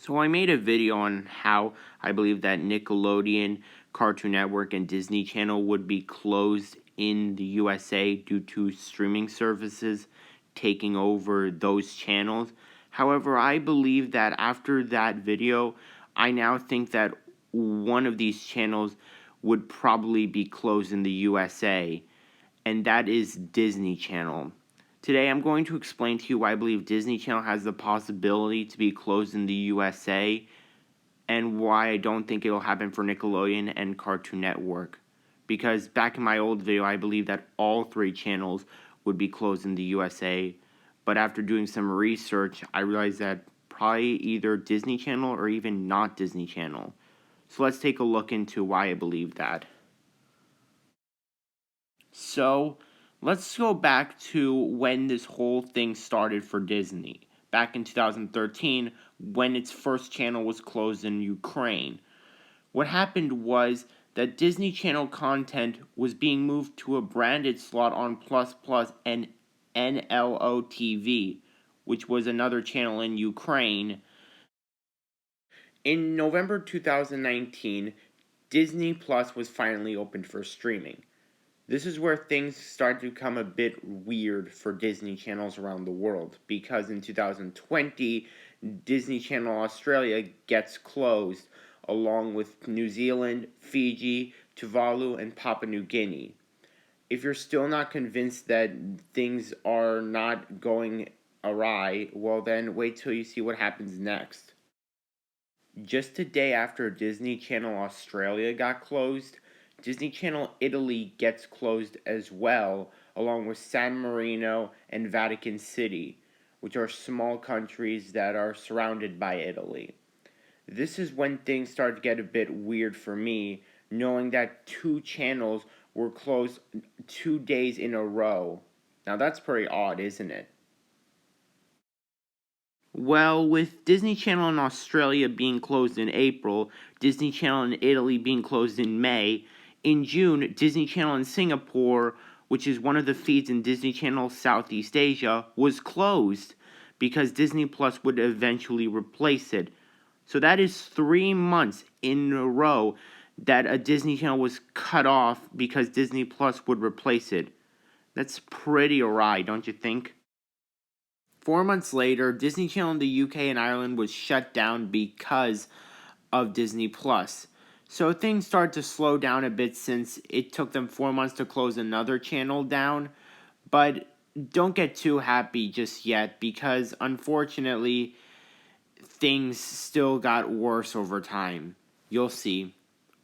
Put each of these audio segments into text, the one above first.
So I made a video on how I believe that Nickelodeon, Cartoon Network, and Disney Channel would be closed in the USA due to streaming services taking over those channels. However, I believe that after that video, I now think that one of these channels would probably be closed in the USA, and that is Disney Channel. Today I'm going to explain to you why I believe Disney Channel has the possibility to be closed in the USA and why I don't think it'll happen for Nickelodeon and Cartoon Network. Because back in my old video, I believe that all three channels would be closed in the USA, but after doing some research, I realized that probably either Disney Channel or even not Disney Channel. So let's take a look into why I believe that. So, let's go back to when this whole thing started for Disney. Back in 2013, when its first channel was closed in Ukraine. What happened was that Disney Channel content was being moved to a branded slot on Plus Plus and NLO TV, which was another channel in Ukraine. In November 2019, Disney Plus was finally opened for streaming. This is where things start to become a bit weird for Disney channels around the world, because in 2020, Disney Channel Australia gets closed, along with New Zealand, Fiji, Tuvalu, and Papua New Guinea. If you're still not convinced that things are not going awry, well then wait till you see what happens next. Just a day after Disney Channel Australia got closed, Disney Channel Italy gets closed as well, along with San Marino and Vatican City, which are small countries that are surrounded by Italy. This is when things start to get a bit weird for me, knowing that two channels were closed 2 days in a row. Now that's pretty odd, isn't it? Well, with Disney Channel in Australia being closed in April, Disney Channel in Italy being closed in May, in June, Disney Channel in Singapore, which is one of the feeds in Disney Channel Southeast Asia, was closed because Disney Plus would eventually replace it. So that is 3 months in a row that a Disney Channel was cut off because Disney Plus would replace it. That's pretty awry, don't you think? 4 months later, Disney Channel in the UK and Ireland was shut down because of Disney Plus. So things started to slow down a bit since it took them 4 months to close another channel down. But don't get too happy just yet, because unfortunately, things still got worse over time. You'll see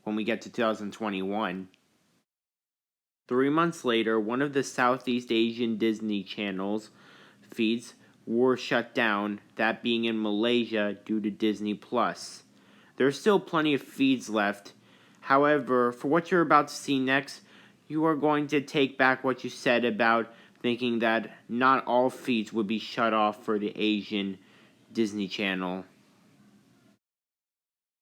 when we get to 2021. 3 months later, one of the Southeast Asian Disney channels feeds were shut down, that being in Malaysia due to Disney Plus. There are still plenty of feeds left. However, for what you're about to see next, you are going to take back what you said about thinking that not all feeds would be shut off for the Asian Disney Channel.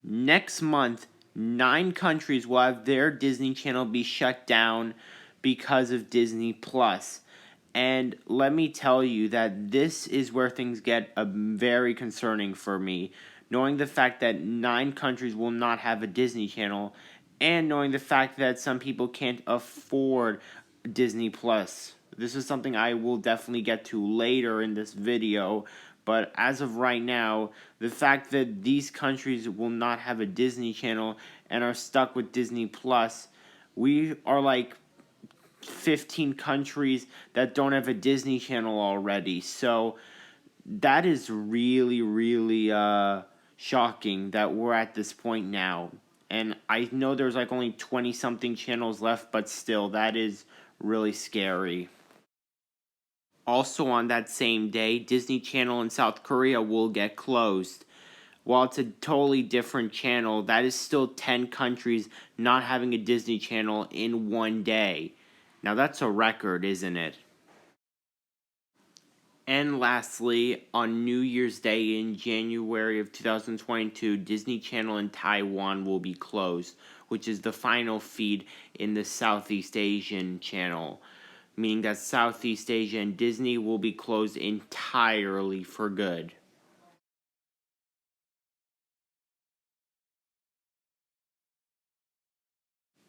Next month, 9 countries will have their Disney Channel be shut down because of Disney Plus. And let me tell you that this is where things get very concerning for me, knowing the fact that 9 countries will not have a Disney Channel, and knowing the fact that some people can't afford Disney Plus. This is something I will definitely get to later in this video, but as of right now, the fact that these countries will not have a Disney Channel and are stuck with Disney Plus, we are like 15 countries that don't have a Disney Channel already. So that is really shocking that we're at this point now. And I know there's like only 20 something channels left, but still, that is really scary. Also on that same day, Disney Channel in South Korea will get closed. While it's a totally different channel, that is still 10 countries not having a Disney Channel in one day. Now that's a record, isn't it? And lastly, on New Year's Day in January of 2022, Disney Channel in Taiwan will be closed, which is the final feed in the Southeast Asian channel, meaning that Southeast Asia and Disney will be closed entirely for good.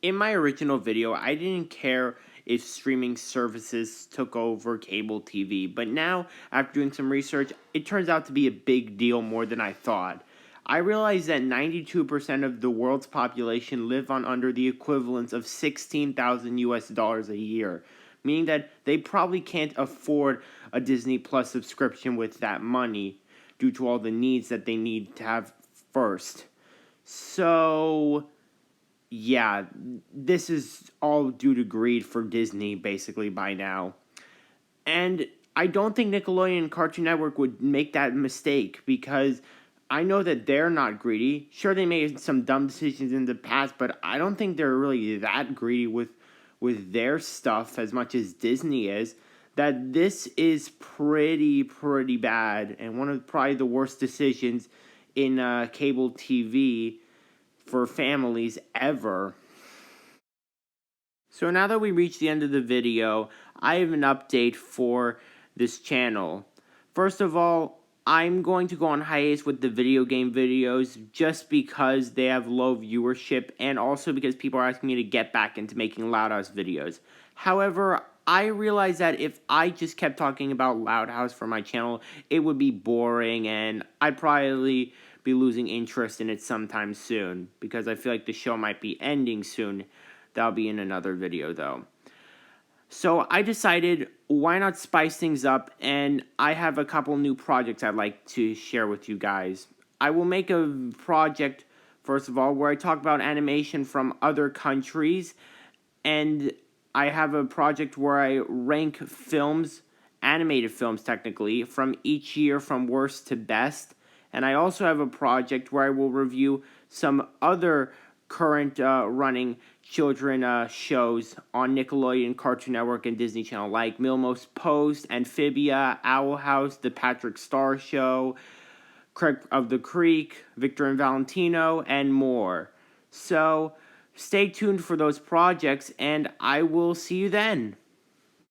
In my original video, I didn't care if streaming services took over cable TV, but now, after doing some research, it turns out to be a big deal more than I thought. I realized that 92% of the world's population live on under the equivalent of 16,000 US dollars a year, meaning that they probably can't afford a Disney Plus subscription with that money due to all the needs that they need to have first. So, yeah, this is all due to greed for Disney, basically, by now. And I don't think Nickelodeon and Cartoon Network would make that mistake, because I know that they're not greedy. Sure, they made some dumb decisions in the past, but I don't think they're really that greedy with their stuff as much as Disney is. That this is pretty bad, and one of probably the worst decisions in cable TV for families ever. So now that we reached the end of the video, I have an update for this channel. First of all, I'm going to go on hiatus with the video game videos just because they have low viewership, and also because people are asking me to get back into making Loud House videos. However, I realize that if I just kept talking about Loud House for my channel, it would be boring, and I'd probably be losing interest in it sometime soon, because I feel like the show might be ending soon. That'll be in another video, though. So I decided, why not spice things up, and I have a couple new projects I'd like to share with you guys. I will make a project, first of all, where I talk about animation from other countries, and I have a project where I rank films, animated films technically, from each year from worst to best. And I also have a project where I will review some other current running children shows on Nickelodeon, Cartoon Network, and Disney Channel, like Milmos Post, Amphibia, Owl House, The Patrick Star Show, Craig of the Creek, Victor and Valentino, and more. So stay tuned for those projects, and I will see you then.